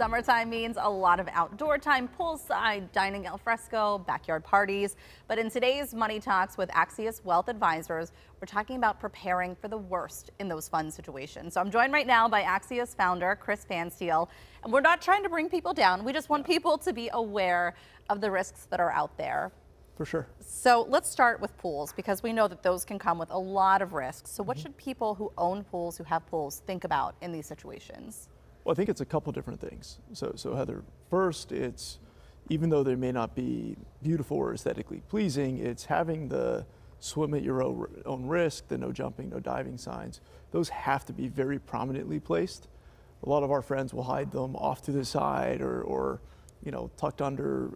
Summertime means a lot of outdoor time, poolside, dining al fresco, backyard parties. But in today's Money Talks with Axias Wealth Advisors, we're talking about preparing for the worst in those fun situations. So I'm joined right now by Axias founder, Chris Pfanstiel. And we're not trying to bring people down. We just want people to be aware of the risks that are out there. For sure. So let's start with pools, because we know that those can come with a lot of risks. So what should people who own pools, who have pools, think about in these situations? Well, I think it's a couple different things. So Heather, first, it's even though they may not be beautiful or aesthetically pleasing, it's having the swim at your own risk, the no jumping, no diving signs. Those have to be very prominently placed. A lot of our friends will hide them off to the side or you know, tucked under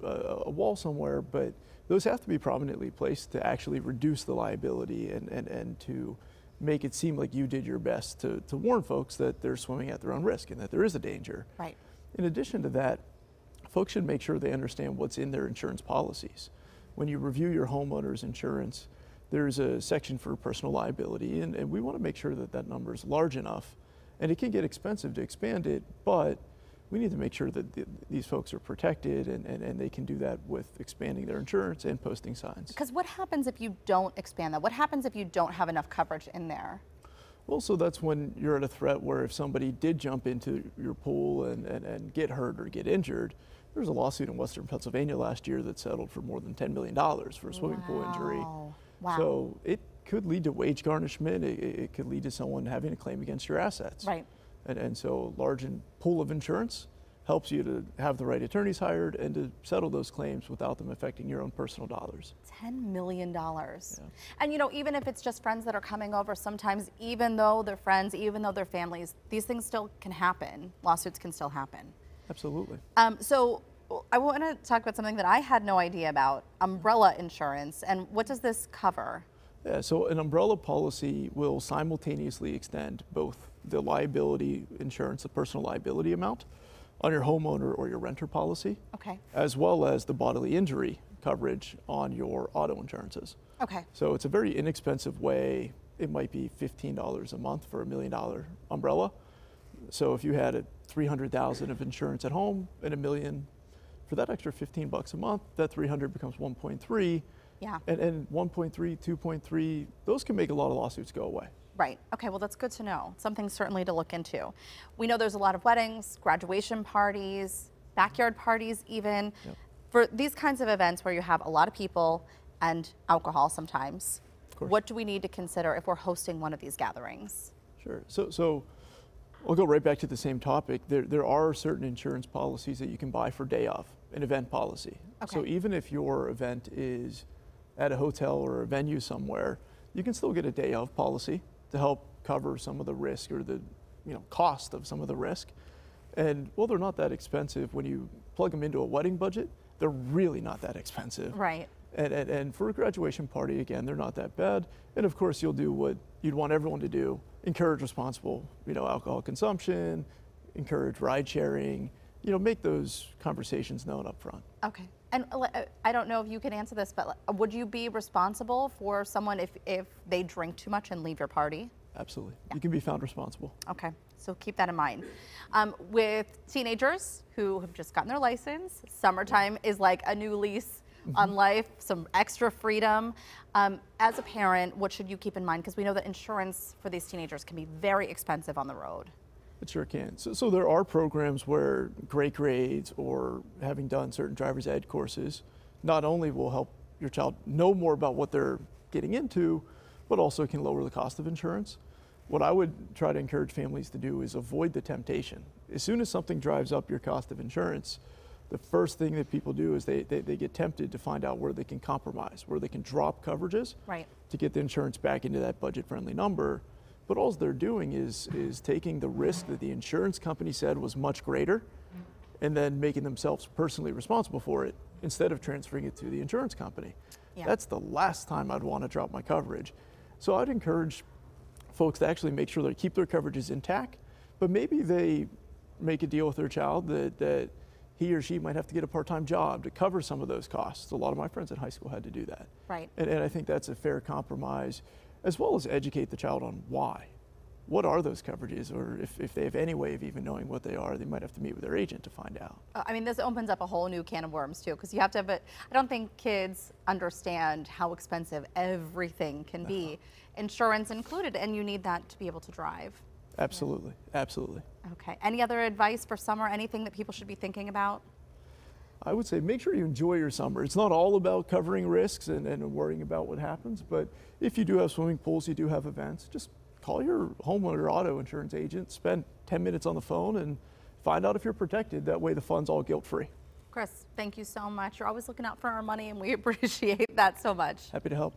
a wall somewhere, but those have to be prominently placed to actually reduce the liability and to make it seem like you did your best to warn folks that they're swimming at their own risk and that there is a danger. Right. In addition to that, folks should make sure they understand what's in their insurance policies. When you review your homeowner's insurance, there's a section for personal liability, and we want to make sure that that number is large enough. And it can get expensive to expand it, but we need to make sure that these folks are protected and they can do that with expanding their insurance and posting signs. Because what happens if you don't expand that? What happens if you don't have enough coverage in there? Well, so that's when you're at a threat where if somebody did jump into your pool and get hurt or get injured. There was a lawsuit in Western Pennsylvania last year that settled for more than $10 million for a swimming pool injury. Wow. So it could lead to wage garnishment. It could lead to someone having a claim against your assets. Right. And so a large pool of insurance helps you to have the right attorneys hired and to settle those claims without them affecting your own personal dollars. $10 million. Yeah. And you know, even if it's just friends that are coming over, sometimes even though they're friends, even though they're families, these things still can happen. Lawsuits can still happen. Absolutely. So I want to talk about something that I had no idea about, umbrella insurance. And what does this cover? Yeah, so an umbrella policy will simultaneously extend both the liability insurance, the personal liability amount on your homeowner or your renter policy, okay, as well as the bodily injury coverage on your auto insurances. Okay. So it's a very inexpensive way. It might be $15 a month for $1 million umbrella. So if you had a $300,000 of insurance at home and $1 million, for that extra $15 a month, that 300 becomes 1.3. Yeah. And 1.3, 2.3, those can make a lot of lawsuits go away. Right. Okay, well, that's good to know. Something certainly to look into. We know there's a lot of weddings, graduation parties, backyard parties even. Yep. For these kinds of events where you have a lot of people and alcohol sometimes, what do we need to consider if we're hosting one of these gatherings? Sure. So I'll go right back to the same topic. There are certain insurance policies that you can buy for day of, an event policy. Okay. So even if your event is at a hotel or a venue somewhere, you can still get a day of policy to help cover some of the risk or the cost of some of the risk. And well, they're not that expensive. When you plug them into a wedding budget, they're really not that expensive. Right. And for a graduation party, again, they're not that bad. And of course, you'll do what you'd want everyone to do: encourage responsible, alcohol consumption, encourage ride sharing. Make those conversations known up front. Okay. And I don't know if you can answer this, but would you be responsible for someone if they drink too much and leave your party? Absolutely. Yeah. You can be found responsible. Okay, so keep that in mind. With teenagers who have just gotten their license, summertime is like a new lease on life, some extra freedom. As a parent, what should you keep in mind? Because we know that insurance for these teenagers can be very expensive on the road. It sure can. So there are programs where great grades or having done certain driver's ed courses not only will help your child know more about what they're getting into, but also can lower the cost of insurance. What I would try to encourage families to do is avoid the temptation. As soon as something drives up your cost of insurance, the first thing that people do is they get tempted to find out where they can compromise, where they can drop coverages to get the insurance back into that budget-friendly number. But all they're doing is taking the risk that the insurance company said was much greater and then making themselves personally responsible for it instead of transferring it to the insurance company. Yeah. That's the last time I'd want to drop my coverage. So I'd encourage folks to actually make sure they keep their coverages intact, but maybe they make a deal with their child that he or she might have to get a part-time job to cover some of those costs. A lot of my friends in high school had to do that. Right. And I think that's a fair compromise, as well as educate the child on why. what are those coverages, or if they have any way of even knowing what they are, they might have to meet with their agent to find out. I mean, this opens up a whole new can of worms too, because you have to have I don't think kids understand how expensive everything can be, insurance included, and you need that to be able to drive. Absolutely, absolutely. Okay, any other advice for summer, anything that people should be thinking about? I would say make sure you enjoy your summer. It's not all about covering risks and worrying about what happens, but if you do have swimming pools, you do have events, just call your homeowner auto insurance agent, spend 10 minutes on the phone and find out if you're protected. That way the fund's all guilt-free. Chris, thank you so much. You're always looking out for our money, and we appreciate that so much. Happy to help.